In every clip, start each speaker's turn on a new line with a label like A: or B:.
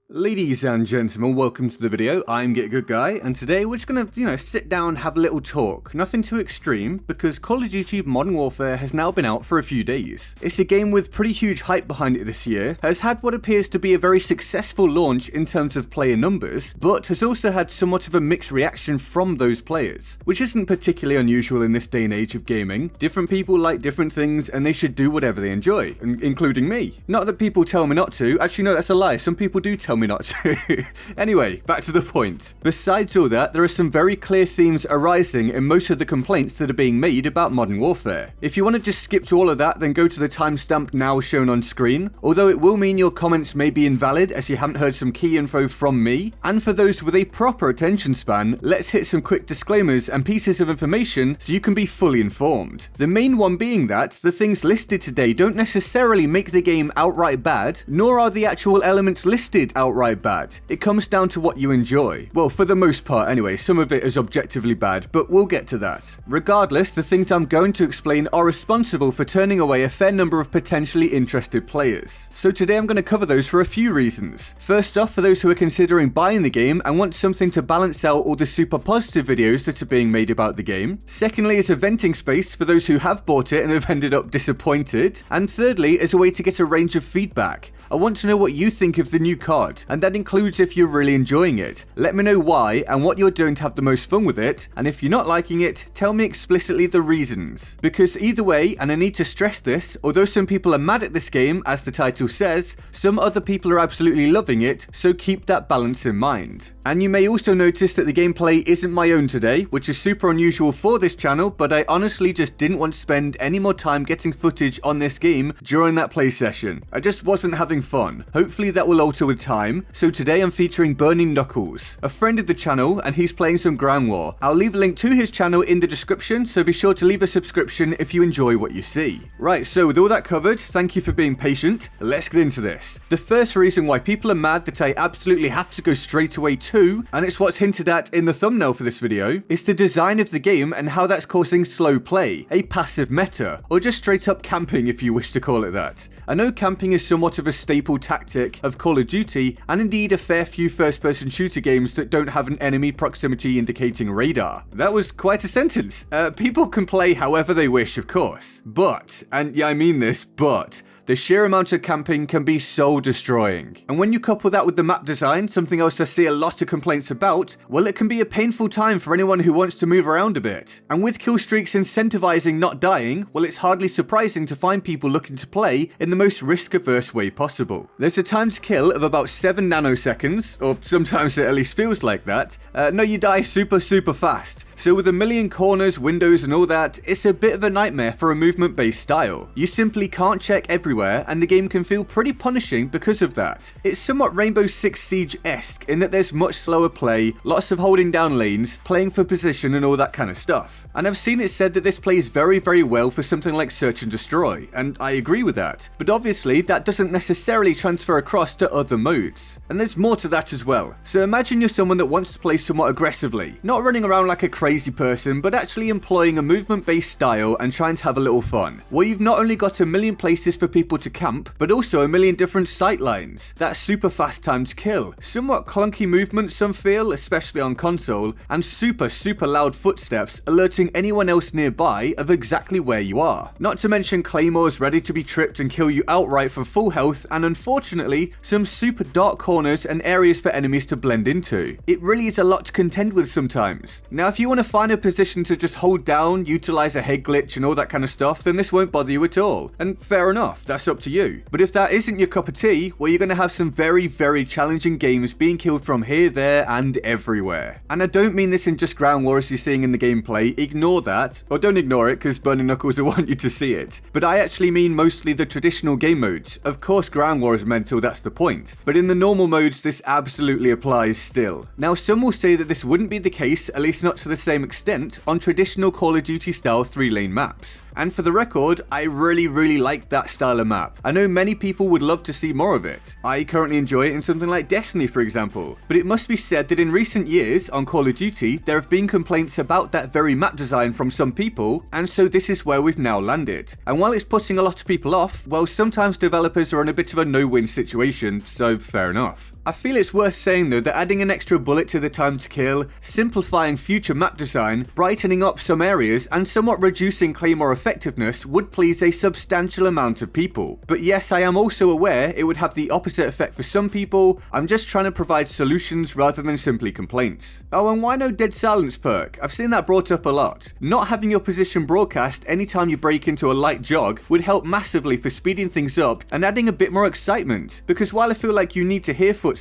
A: Ladies and gentlemen, welcome to the video. I'm Get Good Guy, and today we're just gonna, sit down and have a little talk. Nothing too extreme, because Call of Duty Modern Warfare has now been out for a few days. It's a game with pretty huge hype behind it this year, has had what appears to be a very successful launch in terms of player numbers, but has also had somewhat of a mixed reaction from those players, which isn't particularly unusual in this day and age of gaming. Different people like different things, and they should do whatever they enjoy, including me. Not that people tell me not to, actually no, that's a lie, some people do tell me not to. Anyway, back to the point. Besides all that, there are some very clear themes arising in most of the complaints that are being made about Modern Warfare. If you want to just skip to all of that, then go to the timestamp now shown on screen, although it will mean your comments may be invalid as you haven't heard some key info from me. And for those with a proper attention span, let's hit some quick disclaimers and pieces of information so you can be fully informed. The main one being that the things listed today don't necessarily make the game outright bad, nor are the actual elements listed outright bad. It comes down to what you enjoy. Well, for the most part anyway, some of it is objectively bad, but we'll get to that. Regardless, the things I'm going to explain are responsible for turning away a fair number of potentially interested players. So today I'm going to cover those for a few reasons. First off, for those who are considering buying the game and want something to balance out all the super positive videos that are being made about the game. Secondly, as a venting space for those who have bought it and have ended up disappointed. And thirdly, as a way to get a range of feedback. I want to know what you think of the new COD, and that includes if you're really enjoying it. Let me know why and what you're doing to have the most fun with it, and if you're not liking it, tell me explicitly the reasons. Because either way, and I need to stress this, although some people are mad at this game, as the title says, some other people are absolutely loving it, so keep that balance in mind. And you may also notice that the gameplay isn't my own today, which is super unusual for this channel, but I honestly just didn't want to spend any more time getting footage on this game during that play session. I just wasn't having fun. Hopefully that will alter with time, so today I'm featuring Burning Knuckles, a friend of the channel, and he's playing some Ground War. I'll leave a link to his channel in the description, so be sure to leave a subscription if you enjoy what you see. Right, so with all that covered, thank you for being patient. Let's get into this. The first reason why people are mad that I absolutely have to go straight away to, and it's what's hinted at in the thumbnail for this video, is the design of the game and how that's causing slow play, a passive meta, or just straight up camping if you wish to call it that. I know camping is somewhat of a staple tactic of Call of Duty, and indeed a fair few first-person shooter games that don't have an enemy proximity indicating radar. That was quite a sentence. People can play however they wish, of course. But, and yeah, I mean this, but, the sheer amount of camping can be soul destroying. And when you couple that with the map design, something else I see a lot of complaints about, well, it can be a painful time for anyone who wants to move around a bit. And with kill streaks incentivizing not dying, well, it's hardly surprising to find people looking to play in the most risk-averse way possible. There's a time to kill of about 7 nanoseconds, or sometimes it at least feels like that. No, you die super fast. So with a million corners, windows and all that, it's a bit of a nightmare for a movement-based style. You simply can't check everywhere, and the game can feel pretty punishing because of that. It's somewhat Rainbow Six Siege-esque in that there's much slower play, lots of holding down lanes, playing for position and all that kind of stuff. And I've seen it said that this plays very well for something like Search and Destroy, and I agree with that. But obviously, that doesn't necessarily transfer across to other modes. And there's more to that as well. So imagine you're someone that wants to play somewhat aggressively, not running around like a crazy person, but actually employing a movement-based style and trying to have a little fun. Well, you've not only got a million places for people to camp, but also a million different sight lines. That's super fast time to kill, somewhat clunky movement some feel, especially on console, and super loud footsteps alerting anyone else nearby of exactly where you are. Not to mention claymores ready to be tripped and kill you outright for full health, and unfortunately, some super dark corners and areas for enemies to blend into. It really is a lot to contend with sometimes. Now, if you want to find a position to just hold down, utilize a head glitch and all that kind of stuff, then this won't bother you at all. And fair enough, that's up to you. But if that isn't your cup of tea, well, you're going to have some very challenging games being killed from here, there, and everywhere. And I don't mean this in just Ground War as you're seeing in the gameplay, ignore that, or don't ignore it because Burning Knuckles will want you to see it. But I actually mean mostly the traditional game modes. Of course Ground War is mental, that's the point. But in the normal modes, this absolutely applies still. Now, some will say that this wouldn't be the case, at least not to the same extent, on traditional Call of Duty style 3-lane maps. And for the record, I really like that style of map. I know many people would love to see more of it. I currently enjoy it in something like Destiny, for example. But it must be said that in recent years on Call of Duty, there have been complaints about that very map design from some people, and so this is where we've now landed. And while it's putting a lot of people off, well, sometimes developers are in a bit of a no-win situation, so fair enough. I feel it's worth saying though that adding an extra bullet to the time to kill, simplifying future map design, brightening up some areas, and somewhat reducing claymore effectiveness would please a substantial amount of people. But yes, I am also aware it would have the opposite effect for some people. I'm just trying to provide solutions rather than simply complaints. Oh, and why no dead silence perk? I've seen that brought up a lot. Not having your position broadcast anytime you break into a light jog would help massively for speeding things up and adding a bit more excitement, because while I feel like you need to hear footsteps,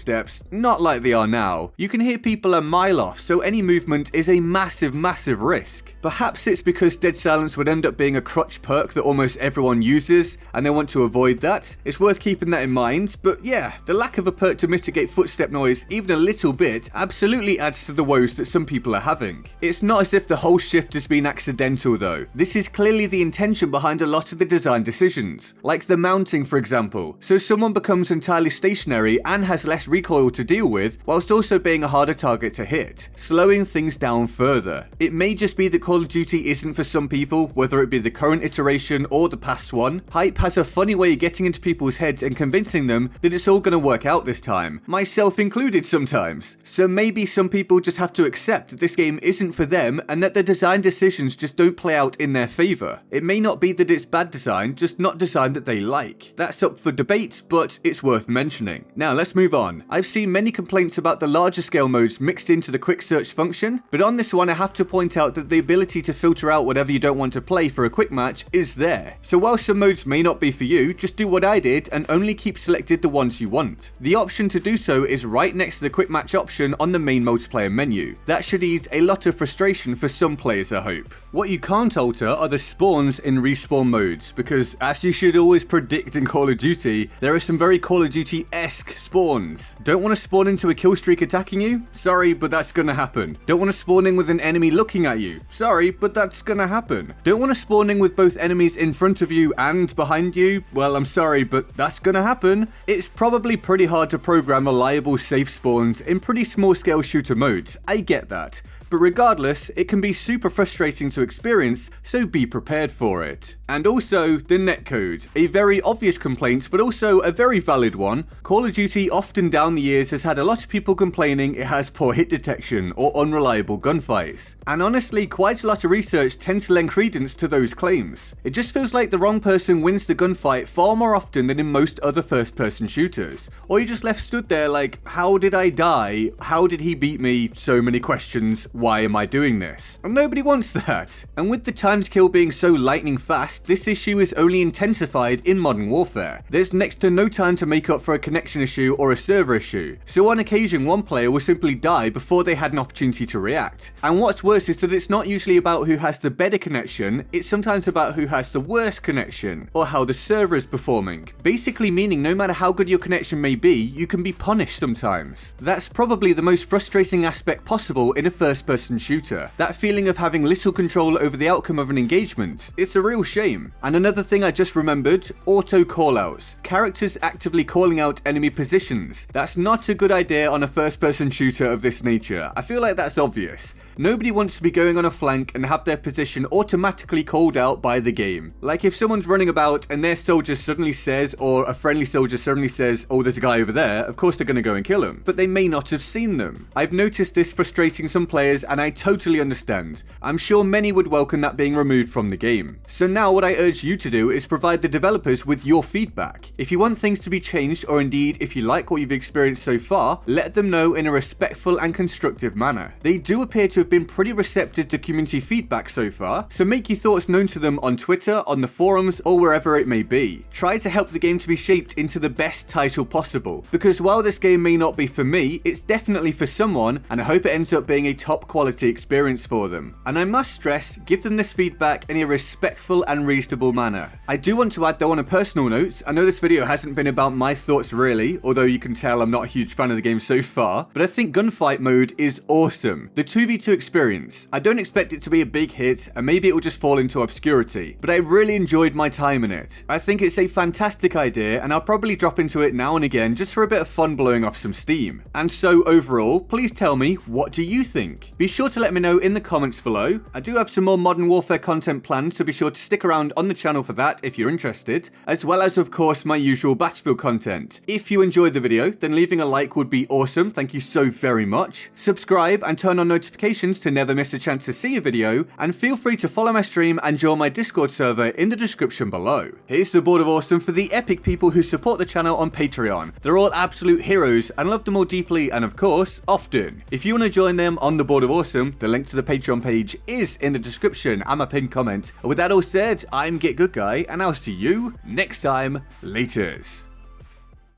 A: not like they are now, you can hear people a mile off, so any movement is a massive risk. Perhaps it's because dead silence would end up being a crutch perk that almost everyone uses, and they want to avoid that. It's worth keeping that in mind, but yeah, the lack of a perk to mitigate footstep noise even a little bit absolutely adds to the woes that some people are having. It's not as if the whole shift has been accidental though. This is clearly the intention behind a lot of the design decisions, like the mounting for example, so someone becomes entirely stationary and has less recoil to deal with, whilst also being a harder target to hit, slowing things down further. It may just be that Call of Duty isn't for some people, whether it be the current iteration or the past one. Hype has a funny way of getting into people's heads and convincing them that it's all going to work out this time, myself included sometimes. So maybe some people just have to accept that this game isn't for them and that the design decisions just don't play out in their favour. It may not be that it's bad design, just not design that they like. That's up for debate, but it's worth mentioning. Now let's move on. I've seen many complaints about the larger scale modes mixed into the quick search function, but on this one I have to point out that the ability to filter out whatever you don't want to play for a quick match is there. So while some modes may not be for you, just do what I did and only keep selected the ones you want. The option to do so is right next to the quick match option on the main multiplayer menu. That should ease a lot of frustration for some players, I hope. What you can't alter are the spawns in respawn modes, because as you should always predict in Call of Duty, there are some very Call of Duty-esque spawns. Don't want to spawn into a kill streak attacking you? Sorry, but that's gonna happen. Don't want to spawn in with an enemy looking at you? Sorry, but that's gonna happen. Don't want to spawn in with both enemies in front of you and behind you? Well, I'm sorry, but that's gonna happen. It's probably pretty hard to program reliable safe spawns in pretty small scale shooter modes, I get that. But regardless, it can be super frustrating to experience, so be prepared for it. And also, the netcode. A very obvious complaint, but also a very valid one. Call of Duty often down the years has had a lot of people complaining it has poor hit detection or unreliable gunfights. And honestly, quite a lot of research tends to lend credence to those claims. It just feels like the wrong person wins the gunfight far more often than in most other first-person shooters. Or you're just left stood there like, how did I die? How did he beat me? So many questions. Why am I doing this? And nobody wants that. And with the time to kill being so lightning fast, this issue is only intensified in Modern Warfare. There's next to no time to make up for a connection issue or a server issue. So on occasion, one player will simply die before they had an opportunity to react. And what's worse is that it's not usually about who has the better connection, it's sometimes about who has the worst connection, or how the server is performing. Basically meaning no matter how good your connection may be, you can be punished sometimes. That's probably the most frustrating aspect possible in a first-person shooter. That feeling of having little control over the outcome of an engagement. It's a real shame. And another thing I just remembered, auto callouts. Characters actively calling out enemy positions. That's not a good idea on a first-person shooter of this nature. I feel like that's obvious. Nobody wants to be going on a flank and have their position automatically called out by the game. Like if someone's running about and their soldier suddenly says, or a friendly soldier suddenly says, oh, there's a guy over there, of course they're going to go and kill him. But they may not have seen them. I've noticed this frustrating some players and I totally understand. I'm sure many would welcome that being removed from the game. So now what I urge you to do is provide the developers with your feedback. If you want things to be changed, or indeed if you like what you've experienced so far, let them know in a respectful and constructive manner. They do appear to have been pretty receptive to community feedback so far, so make your thoughts known to them on Twitter, on the forums, or wherever it may be. Try to help the game to be shaped into the best title possible, because while this game may not be for me, it's definitely for someone, and I hope it ends up being a top quality experience for them. And I must stress, give them this feedback in a respectful and reasonable manner. I do want to add though on a personal note, I know this video hasn't been about my thoughts really, although you can tell I'm not a huge fan of the game so far, but I think gunfight mode is awesome. The 2v2 experience, I don't expect it to be a big hit and maybe it will just fall into obscurity, but I really enjoyed my time in it. I think it's a fantastic idea and I'll probably drop into it now and again just for a bit of fun blowing off some steam. And so overall, please tell me, what do you think? Be sure to let me know in the comments below. I do have some more Modern Warfare content planned, so be sure to stick around on the channel for that if you're interested, as well as of course my usual Battlefield content. If you enjoyed the video, then leaving a like would be awesome, thank you so very much. Subscribe and turn on notifications to never miss a chance to see a video, and feel free to follow my stream and join my Discord server in the description below. Here's the board of awesome for the epic people who support the channel on Patreon. They're all absolute heroes and love them all deeply and of course, often. If you want to join them on the board of awesome, the link to the Patreon page is in the description and my pinned comment. With that all said, I'm Get Good Guy and I'll see you next time. Laters.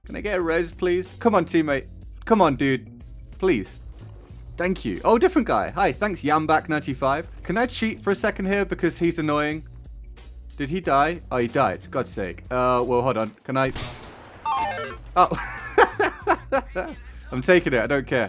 A: Can I get a res, please? Come on, teammate. Come on, dude. Please. Thank you. Oh, different guy. Hi, thanks, Yamback95. Can I cheat for a second here because he's annoying? Did he die? Oh, he died. God's sake. Well, hold on. Can I? Oh. I'm taking it. I don't care.